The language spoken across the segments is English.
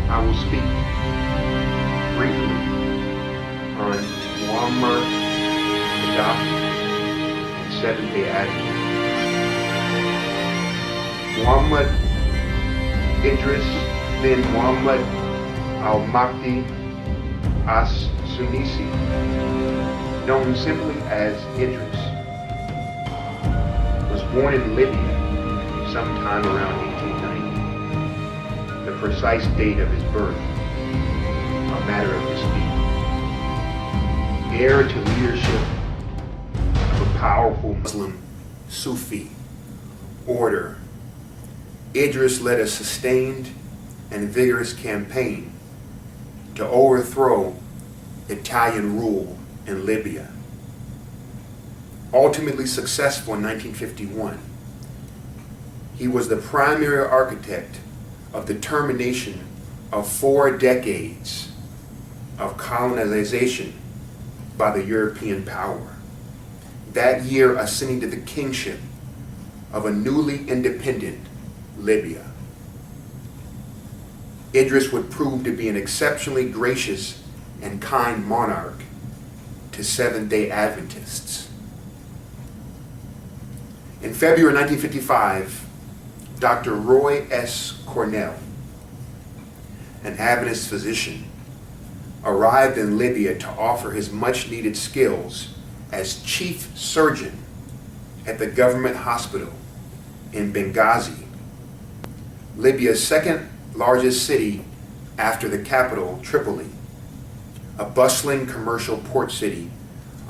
I will speak briefly on Muammar Gaddafi and Seventh-day Adventism. Muhammad Idris bin Muhammad al-Mahdi as-Sunnisi, known simply as Idris, was born in Libya sometime around 1890. The precise date of his birth, a matter of dispute. Heir to leadership of a powerful Muslim Sufi order, Idris led a sustained and vigorous campaign to overthrow Italian rule in Libya. Ultimately successful in 1951, he was the primary architect of the termination of 4 decades of colonization by the European power, that year ascending to the kingship of a newly independent Libya. Idris would prove to be an exceptionally gracious and kind monarch to Seventh-day Adventists. In February 1955, Dr. Roy S. Cornell, an Adventist physician, arrived in Libya to offer his much-needed skills as chief surgeon at the government hospital in Benghazi, Libya's second largest city after the capital, Tripoli, a bustling commercial port city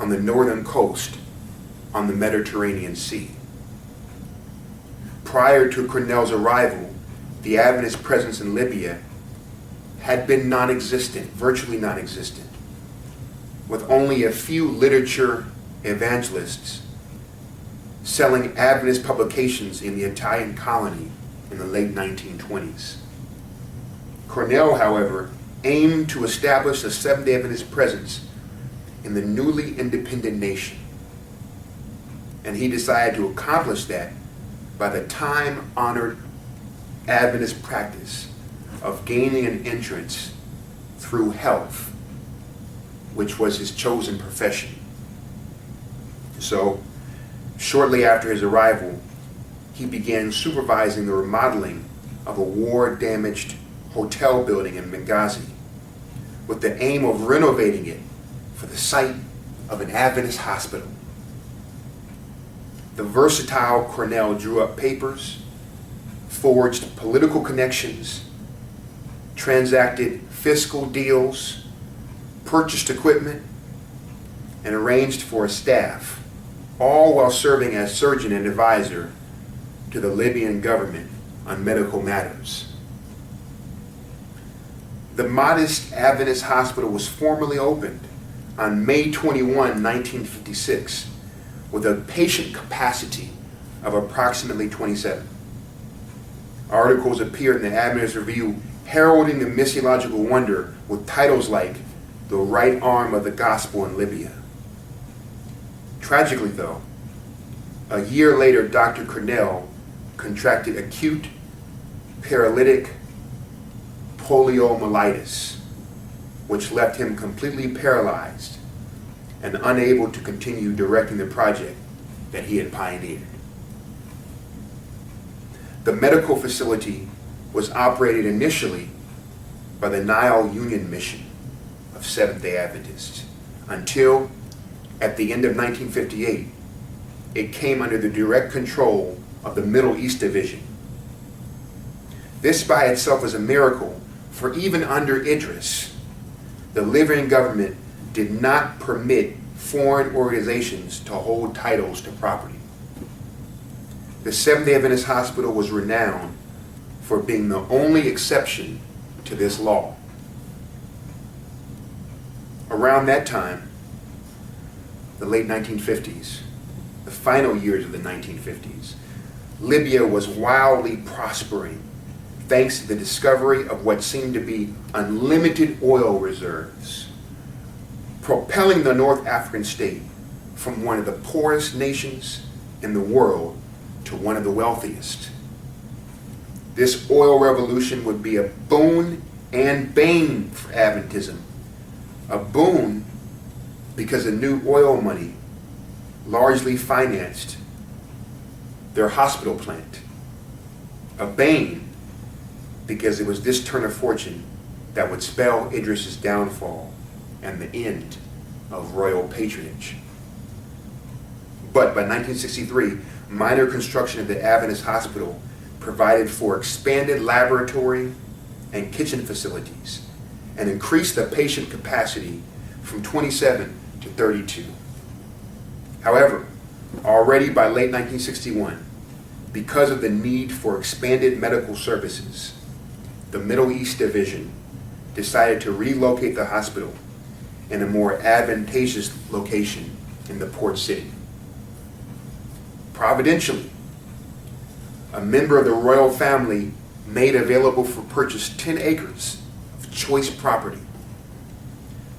on the northern coast on the Mediterranean Sea. Prior to Cornell's arrival, the Adventist presence in Libya had been non-existent, virtually non-existent, with only a few literature evangelists selling Adventist publications in the Italian colony in the late 1920s. Cornell, however, aimed to establish a Seventh-day Adventist presence in the newly independent nation, and he decided to accomplish that by the time-honored Adventist practice of gaining an entrance through health, which was his chosen profession. So, shortly after his arrival, he began supervising the remodeling of a war-damaged hotel building in Benghazi, with the aim of renovating it for the site of an Adventist hospital. The versatile Cornell drew up papers, forged political connections, transacted fiscal deals, purchased equipment, and arranged for a staff, all while serving as surgeon and advisor to the Libyan government on medical matters. The modest Adventist hospital was formally opened on May 21, 1956, with a patient capacity of approximately 27. Articles appeared in the Adventist Review heralding the missiological wonder with titles like "The Right Arm of the Gospel in Libya." Tragically though, a year later, Dr. Cornell contracted acute paralytic poliomyelitis, which left him completely paralyzed and unable to continue directing the project that he had pioneered. The medical facility was operated initially by the Nile Union Mission of Seventh-day Adventists until, at the end of 1958, it came under the direct control of the Middle East Division. This by itself is a miracle, for even under Idris, the Libyan government did not permit foreign organizations to hold titles to property. The Seventh-day Adventist Hospital was renowned for being the only exception to this law. Around that time, the late 1950s, the final years of the 1950s, Libya was wildly prospering thanks to the discovery of what seemed to be unlimited oil reserves, propelling the North African state from one of the poorest nations in the world to one of the wealthiest. This oil revolution would be a boon and bane for Adventism. A boon because the new oil money largely financed their hospital plant. A bane because it was this turn of fortune that would spell Idris's downfall and the end of royal patronage. But by 1963, minor construction of the Adventist hospital provided for expanded laboratory and kitchen facilities and increased the patient capacity from 27 to 32. However, already by late 1961, because of the need for expanded medical services, the Middle East Division decided to relocate the hospital in a more advantageous location in the port city. Providentially, a member of the royal family made available for purchase 10 acres of choice property.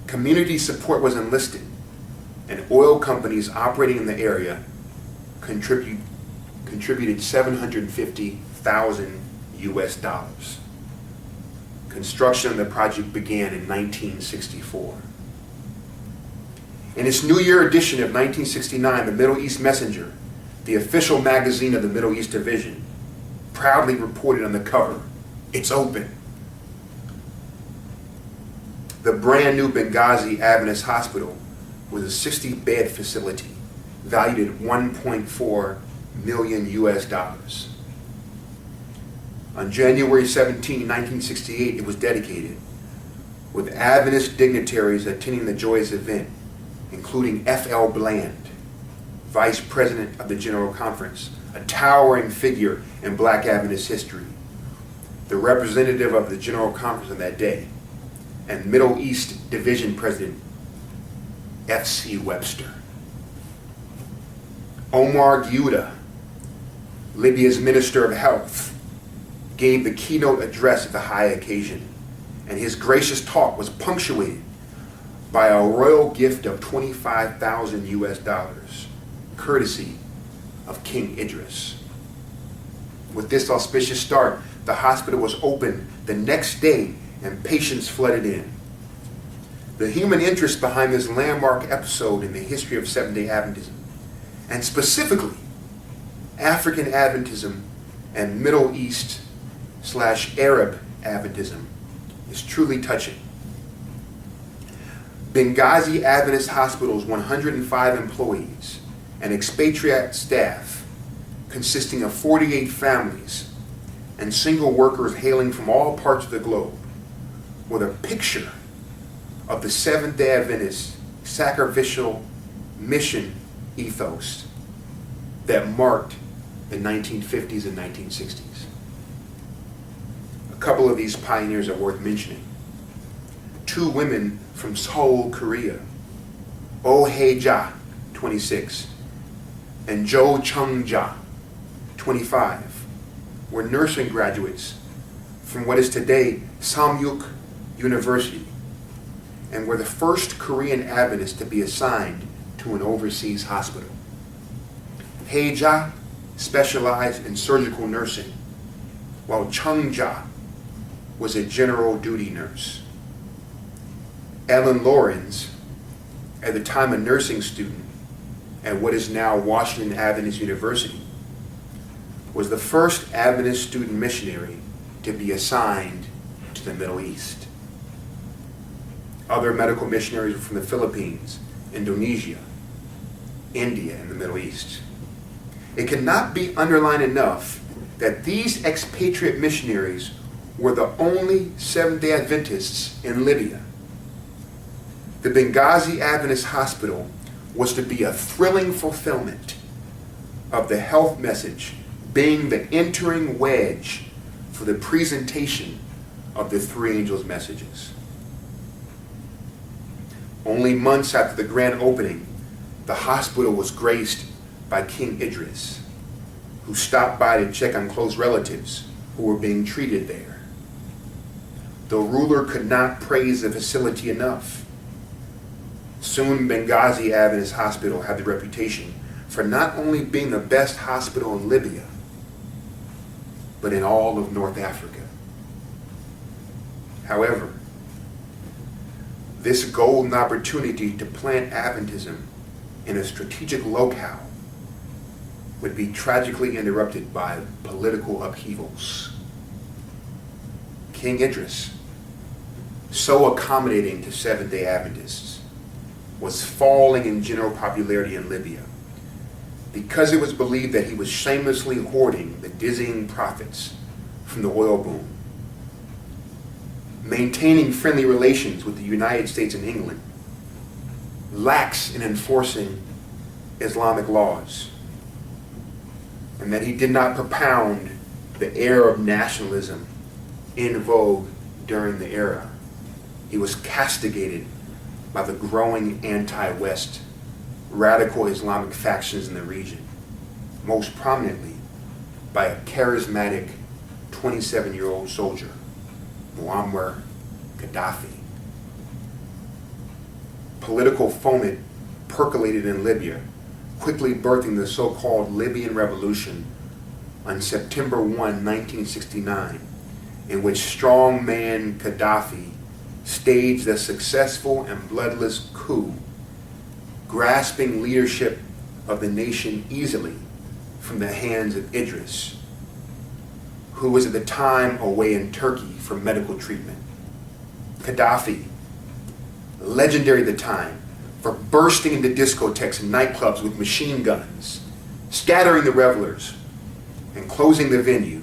Community support was enlisted, and oil companies operating in the area contributed 750,000 US dollars. Construction of the project began in 1964. In its New Year edition of 1969, the Middle East Messenger, the official magazine of the Middle East Division, proudly reported on the cover, "It's open." The brand new Benghazi Adventist Hospital was a 60-bed facility valued at 1.4 million US dollars. On January 17, 1968, it was dedicated, with Adventist dignitaries attending the joyous event, including F.L. Bland, Vice President of the General Conference, a towering figure in Black Adventist history, the representative of the General Conference on that day, and Middle East Division President F.C. Webster. Omar Giuda, Libya's Minister of Health, gave the keynote address at the high occasion, and his gracious talk was punctuated by a royal gift of 25,000 US dollars, courtesy of King Idris. With this auspicious start, the hospital was opened the next day and patients flooded in. The human interest behind this landmark episode in the history of Seventh-day Adventism, and specifically African Adventism and Middle East/Arab Adventism, is truly touching. Benghazi Adventist Hospital's 105 employees and expatriate staff, consisting of 48 families and single workers hailing from all parts of the globe, were a picture of the Seventh-day Adventist sacrificial mission ethos that marked the 1950s and 1960s. A couple of these pioneers are worth mentioning. Two women from Seoul, Korea, Oh Hae-ja, 26, and Jo Chung-ja, 25, were nursing graduates from what is today Samyuk University, and were the first Korean Adventists to be assigned to an overseas hospital. Hae-ja specialized in surgical nursing, while Chung-ja was a general duty nurse. Ellen Lawrence, at the time a nursing student at what is now Washington Adventist University, was the first Adventist student missionary to be assigned to the Middle East. Other medical missionaries were from the Philippines, Indonesia, India, and the Middle East. It cannot be underlined enough that these expatriate missionaries were the only Seventh-day Adventists in Libya. The Benghazi Adventist Hospital was to be a thrilling fulfillment of the health message, being the entering wedge for the presentation of the three angels' messages. Only months after the grand opening, the hospital was graced by King Idris, who stopped by to check on close relatives who were being treated there. The ruler could not praise the facility enough. Soon, Benghazi Adventist Hospital had the reputation for not only being the best hospital in Libya, but in all of North Africa. However, this golden opportunity to plant Adventism in a strategic locale would be tragically interrupted by political upheavals. King Idris, so accommodating to Seventh-day Adventists, was falling in general popularity in Libya because it was believed that he was shamelessly hoarding the dizzying profits from the oil boom, maintaining friendly relations with the United States and England, lax in enforcing Islamic laws, and that he did not propound the air of nationalism in vogue during the era. He was castigated by the growing anti-West radical Islamic factions in the region, most prominently by a charismatic 27-year-old soldier, Muammar Gaddafi. Political foment percolated in Libya, quickly birthing the so-called Libyan Revolution on September 1, 1969, in which strongman Gaddafi staged a successful and bloodless coup, grasping leadership of the nation easily from the hands of Idris, who was at the time away in Turkey for medical treatment. Gaddafi, legendary at the time for bursting into discotheques and nightclubs with machine guns, scattering the revelers, and closing the venue,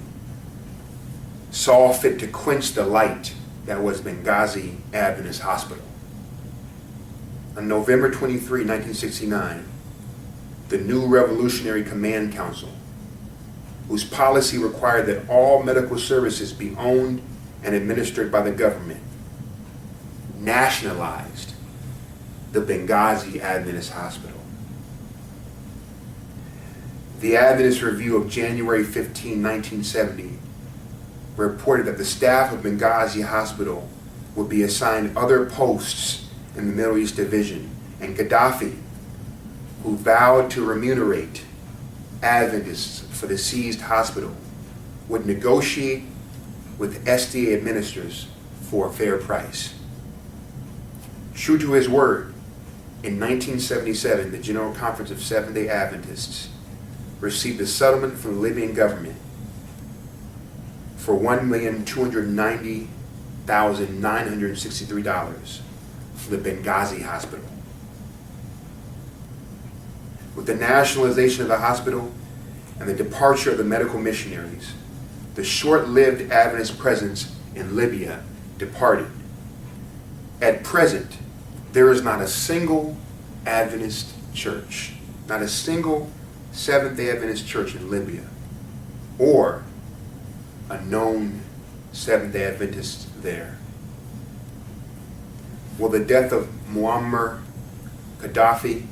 saw fit to quench the light that was Benghazi Adventist Hospital. On November 23, 1969, the new Revolutionary Command Council, whose policy required that all medical services be owned and administered by the government, nationalized the Benghazi Adventist Hospital. The Adventist Review of January 15, 1970 reported that the staff of Benghazi Hospital would be assigned other posts in the Middle East Division, and Gaddafi, who vowed to remunerate Adventists for the seized hospital, would negotiate with SDA administrators for a fair price. True to his word, in 1977, the General Conference of Seventh-day Adventists received a settlement from the Libyan government for $1,290,963 for the Benghazi Hospital. With the nationalization of the hospital and the departure of the medical missionaries, the short-lived Adventist presence in Libya departed. At present, there is not a single Adventist church, not a single Seventh-day Adventist church in Libya, or a known Seventh-day Adventist there. Will the death of Muammar Gaddafi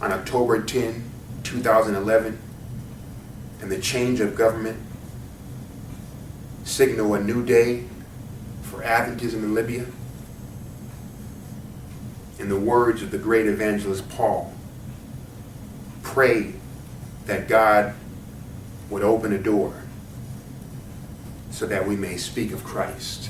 on October 10, 2011, and the change of government signal a new day for Adventism in Libya? In the words of the great evangelist Paul, pray that God would open a door so that we may speak of Christ.